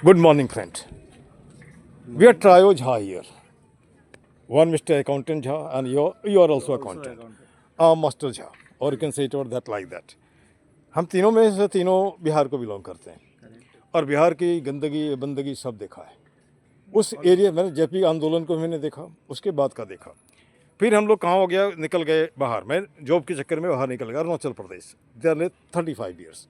Good morning, friend. We are Trio Jha here. One Mr. Accountant Jha, and you are also accountant. Master Jha, or you can say it or that like that. हम तीनों में से तीनों बिहार को belong करते हैं और बिहार की गंदगी बंदगी सब देखा है। उस एरिया में जेपी आंदोलन को मैंने देखा, उसके बाद का देखा। फिर हम लोग कहाँ हो गया, निकल गए बाहर। मैं जॉब के चक्कर में बाहर निकल गया, अरुणाचल प्रदेश। There 35 years.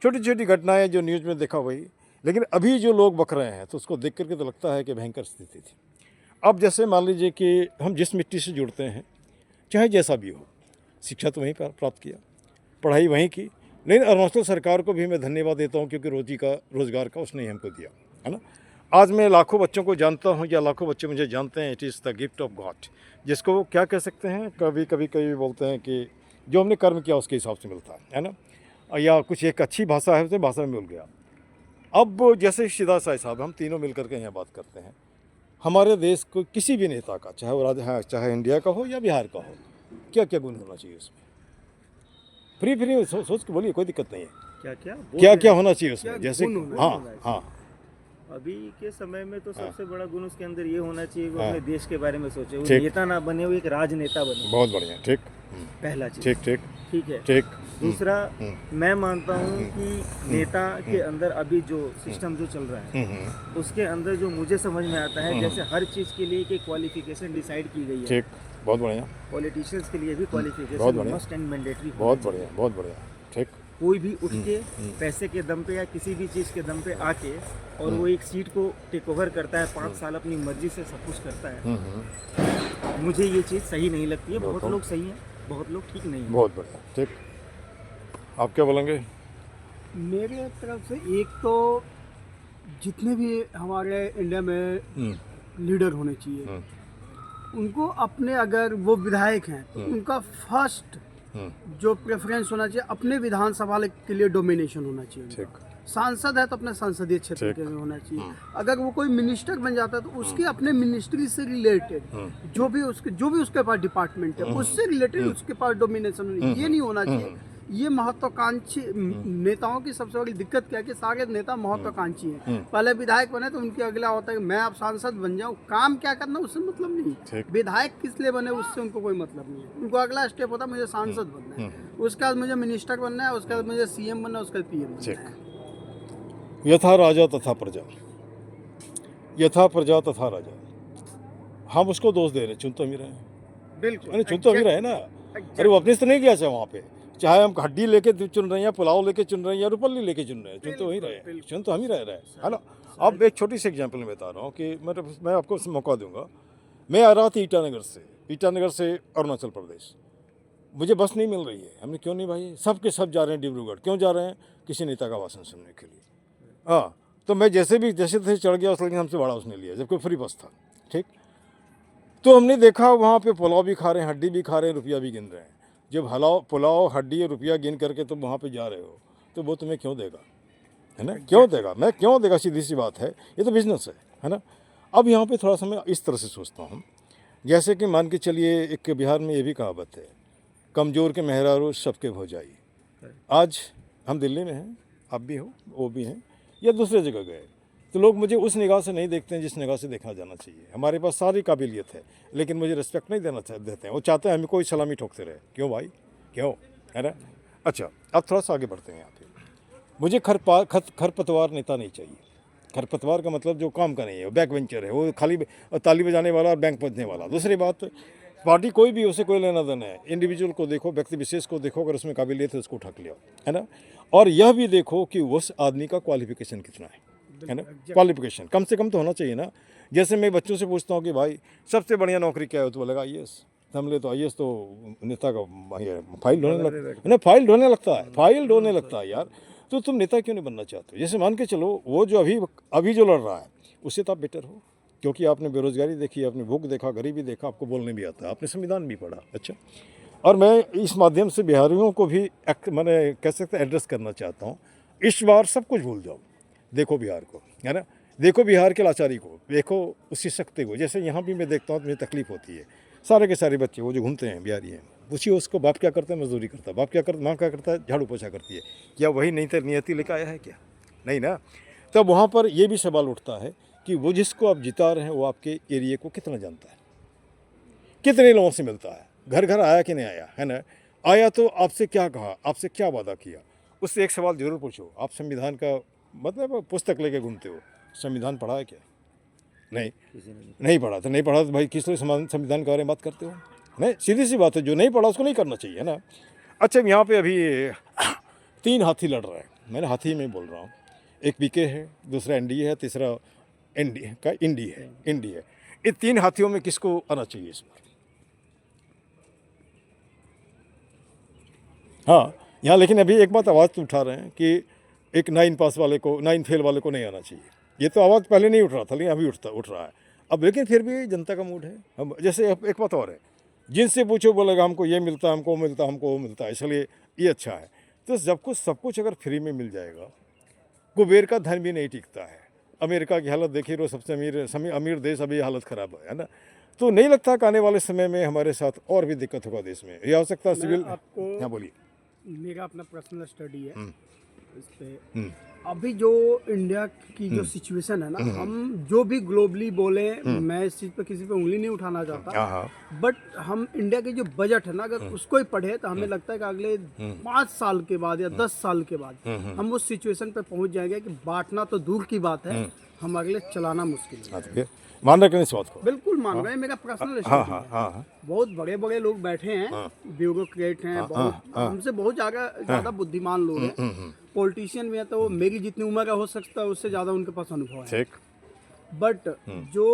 छोटी छोटी घटनाएं जो न्यूज़ में देखा वही, लेकिन अभी जो लोग बक रहे हैं तो उसको देख करके तो लगता है कि भयंकर स्थिति थी। अब जैसे मान लीजिए कि हम जिस मिट्टी से जुड़ते हैं, चाहे जैसा भी हो, शिक्षा तो वहीं पर प्राप्त किया, पढ़ाई वहीं की, लेकिन अरुणाचल सरकार को भी मैं धन्यवाद देता हूँ क्योंकि रोज़गार का उसने हमको दिया, है ना। आज मैं लाखों बच्चों को जानता हूँ या लाखों बच्चे मुझे जानते हैं। It is the gift of God, जिसको वो क्या कह सकते हैं, कभी बोलते हैं कि जो हमने कर्म किया उसके हिसाब से मिलता है ना। या कुछ एक अच्छी भाषा है, उसे भाषा में मिल गया। अब जैसे शिदा साहब, हम तीनों मिलकर के यहाँ बात करते हैं। हमारे देश को किसी भी नेता का, चाहे वो चाहे इंडिया का हो या बिहार का हो, क्या क्या गुण होना चाहिए उसमें? फ्री सोच के बोलिए, कोई दिक्कत नहीं है। क्या होना चाहिए उसमें? जैसे हाँ, अभी के समय में तो सबसे बड़ा गुण उसके अंदर ये होना चाहिए वो हाँ। अपने देश के बारे में सोचे, वो ठीक। नेता ना बने, वो एक राजनेता बने। बहुत बढ़िया, ठीक। पहला चीज ठीक ठीक है। ठीक। दूसरा, मैं मानता हूँ कि नेता के अंदर अभी जो सिस्टम जो चल रहा है उसके अंदर जो मुझे समझ में आता है, जैसे हर चीज के लिए एक क्वालिफिकेशन डिसाइड की गई है। ठीक, बहुत बढ़िया। पॉलिटिशियंस के लिए भी बहुत क्वालिफिकेशन बढ़िया। Must and mandatory. बहुत बढ़िया, ठीक। कोई भी उठ के पैसे के दम पे या किसी भी चीज़ के दम पे आके और वो एक सीट को टेक ओवर करता है, 5 साल अपनी मर्जी से सब कुछ करता है, मुझे ये चीज़ सही नहीं लगती है। बहुत लोग सही हैं, बहुत लोग ठीक नहीं हैं। बहुत बढ़िया, ठीक। आप क्या बोलेंगे? मेरे तरफ से एक तो जितने भी हमारे इंडिया में लीडर होने चाहिए, उनको अपने, अगर वो विधायक हैं तो उनका फर्स्ट जो प्रेफरेंस होना चाहिए अपने विधानसभा के लिए डोमिनेशन होना चाहिए। ठीक। सांसद है तो अपने संसदीय क्षेत्र के लिए होना चाहिए। अगर वो कोई मिनिस्टर बन जाता है तो उसके अपने मिनिस्ट्री से रिलेटेड जो भी उसके पास डिपार्टमेंट है उससे रिलेटेड उसके पास डोमिनेशन ये नहीं होना चाहिए। ये महत्वाकांक्षी नेताओं की सबसे बड़ी दिक्कत क्या है कि सारे नेता महत्वाकांक्षी हैं। पहले विधायक बने तो उनके अगला होता है कि मैं अब सांसद बन जाऊं, काम क्या करना उससे मतलब नहीं। विधायक किस लिए बने उससे उनको कोई मतलब नहीं है। उनको अगला स्टेप होता है मुझे सांसद बनना है, उसके बाद मुझे मिनिस्टर बनना है, उसके बाद मुझे सीएम बनना है, उसके बाद पीएम बनना है। यथा राजा तथा प्रजा, यथा प्रजा तथा राजा। हम उसको दोष दे रहे, चुन तो हम ही रहे हैं। बिल्कुल, चुन तो हम ही रहे ना। अरे वो अपने से नहीं गया चाहे वहाँ पे, चाहे हम हड्डी लेके चुन रहे हैं या पुलाव लेके चुन रहे हैं या रुपल्ली लेके चुन रहे हैं, चुन तो वही रहे, चुन तो हम ही रहे है ना। अब एक छोटी सी एग्जांपल में बता रहा हूँ कि मैं आपको मौका दूंगा। मैं आ रहा था ईटानगर से अरुणाचल प्रदेश। मुझे बस नहीं मिल रही है। हमने क्यों नहीं भाई, सब के सब जा रहे हैं डिब्रूगढ़। क्यों जा रहे हैं? किसी नेता का भाषण सुनने के लिए। हाँ, तो मैं जैसे थे चढ़ गया, लेकिन हमसे भाड़ा उसने लिया जब कोई फ्री बस था। ठीक, तो हमने देखा वहाँ पे पुलाव भी खा रहे हैं, हड्डी भी खा रहे हैं, रुपया भी गिन रहे हैं। जब पुलाव हड्डी और रुपया गिन करके तुम वहाँ पे जा रहे हो तो वो तुम्हें क्यों देगा, है ना? क्यों देगा? मैं क्यों देगा? सीधी सी बात है, ये तो बिजनेस है ना। अब यहाँ पे थोड़ा सा मैं इस तरह से सोचता हूँ, जैसे कि मान के चलिए एक बिहार में ये भी कहावत है, कमज़ोर के मेहरारू सबके भौजाई। आज हम दिल्ली में हैं, आप भी हो, वो भी हैं, या दूसरे जगह गए तो लोग मुझे उस निगाह से नहीं देखते हैं जिस निगाह से देखना जाना चाहिए। हमारे पास सारी काबिलियत है लेकिन मुझे रिस्पेक्ट नहीं देते हैं। वो चाहते हैं हमें कोई सलामी ठोकते रहे। क्यों भाई, क्यों, है ना? अच्छा, अब थोड़ा सा आगे बढ़ते हैं यहाँ पे। मुझे खरपतवार नेता नहीं चाहिए। खरपतवार का मतलब जो काम का नहीं है, वो बैक वेंचर है, वो खाली ताली बजाने वाला और बैंक बजने वाला। दूसरी बात, पार्टी कोई भी, उसे कोई लेना देना है। इंडिविजुअल को देखो, व्यक्ति विशेष को देखो, अगर उसमें काबिलियत है उसको उठा के लिया, है ना। और यह भी देखो कि उस आदमी का क्वालिफिकेशन कितना है ना। क्वालिफिकेशन कम से कम तो होना चाहिए ना। जैसे मैं बच्चों से पूछता हूँ कि भाई सबसे बढ़िया नौकरी क्या है, तो बोलेगा आईएएस। हमले तो आईएएस तो नेता का फाइल ढोने लगता है यार। तो तुम नेता क्यों नहीं बनना चाहते हो? जैसे मान के चलो वो जो अभी जो लड़ रहा है उससे तो आप बेटर हो, क्योंकि आपने बेरोजगारी देखी, आपने भूख देखा, गरीबी देखा, आपको बोलने भी आता है, आपने संविधान भी पढ़ा। अच्छा, और मैं इस माध्यम से बिहारियों को भी मैंने कह सकते एड्रेस करना चाहता हूँ। इस बार सब कुछ भूल जाओ, देखो बिहार को, है ना। देखो बिहार के लाचारी को, देखो उसी शक्ति को। जैसे यहाँ भी मैं देखता हूँ तो मुझे तकलीफ होती है। सारे के सारे बच्चे वो जो घूमते हैं बिहारी हैं, पूछिए उसको बाप क्या करता है? मजदूरी करता है। बाप क्या करता, माँ क्या करता है? झाड़ू पोछा करती है। क्या वही नहीं तो नियति लेकर आया है क्या? नहीं ना। तब वहाँ पर ये भी सवाल उठता है कि वो जिसको आप जिता रहे हैं वो आपके एरिया को कितना जानता है, कितने लोगों से मिलता है, घर घर आया कि नहीं आया, है ना, आया तो आपसे क्या कहा, आपसे क्या वादा किया, उससे एक सवाल जरूर पूछो। आप संविधान का मतलब पुस्तक लेके घूमते हो, संविधान पढ़ा है क्या? नहीं पढ़ा तो नहीं पढ़ा तो भाई किस लिए संविधान के बारे में बात करते हो? नहीं, सीधी सी बात है, जो नहीं पढ़ा उसको नहीं करना चाहिए ना। अच्छा, यहाँ पे अभी 3 हाथी लड़ रहे हैं, मैंने हाथी में बोल रहा हूँ, एक पीके है, दूसरा एनडीए है, तीसरा इंडी है। ये 3 हाथियों में किसको आना चाहिए इस बार? हाँ, यहाँ लेकिन अभी एक बात आवाज़ तो उठा रहे हैं कि एक 9 पास वाले को, 9 फेल वाले को नहीं आना चाहिए। ये तो आवाज़ पहले नहीं उठ रहा था, लेकिन अभी उठ रहा है अब। लेकिन फिर भी जनता का मूड है। हम जैसे एक बात और है, जिनसे पूछो बोलेगा हमको ये मिलता है, हमको वो मिलता है, इसलिए ये अच्छा है। तो सब कुछ अगर फ्री में मिल जाएगा, कुबेर का धन भी नहीं टिकता है। अमेरिका की हालत देखिए, वो सबसे अमीर देश, अभी हालत ख़राब है ना। तो नहीं लगता कि आने वाले समय में हमारे साथ और भी दिक्कत होगा देश में। ये हो सकता है सिविल। हाँ बोलिए। मेरा अपना पर्सनल स्टडी है इस पे। अभी जो इंडिया की जो सिचुएशन है ना, हम जो भी ग्लोबली बोले, मैं इस चीज़ पे किसी पे उंगली नहीं उठाना चाहता, बट हम इंडिया के जो बजट है ना, अगर उसको ही पढ़े तो हमें लगता है कि अगले 5 साल के बाद या 10 साल के बाद हम उस सिचुएशन पे पहुंच जाएंगे कि बांटना तो दूर की बात है, हम अगले चलाना मुश्किल है। मान रहे इस बात को? बिल्कुल मान रहे हैं। मेरा पर्सनल बहुत बड़े बड़े लोग बैठे हैं, ब्यूरोक्रेट हैं, हमसे बहुत ज़्यादा बुद्धिमान लोग हैं, पॉलिटिशियन में है, तो मेरी जितनी उम्र का हो सकता है उससे ज़्यादा उनके पास अनुभव है। बट जो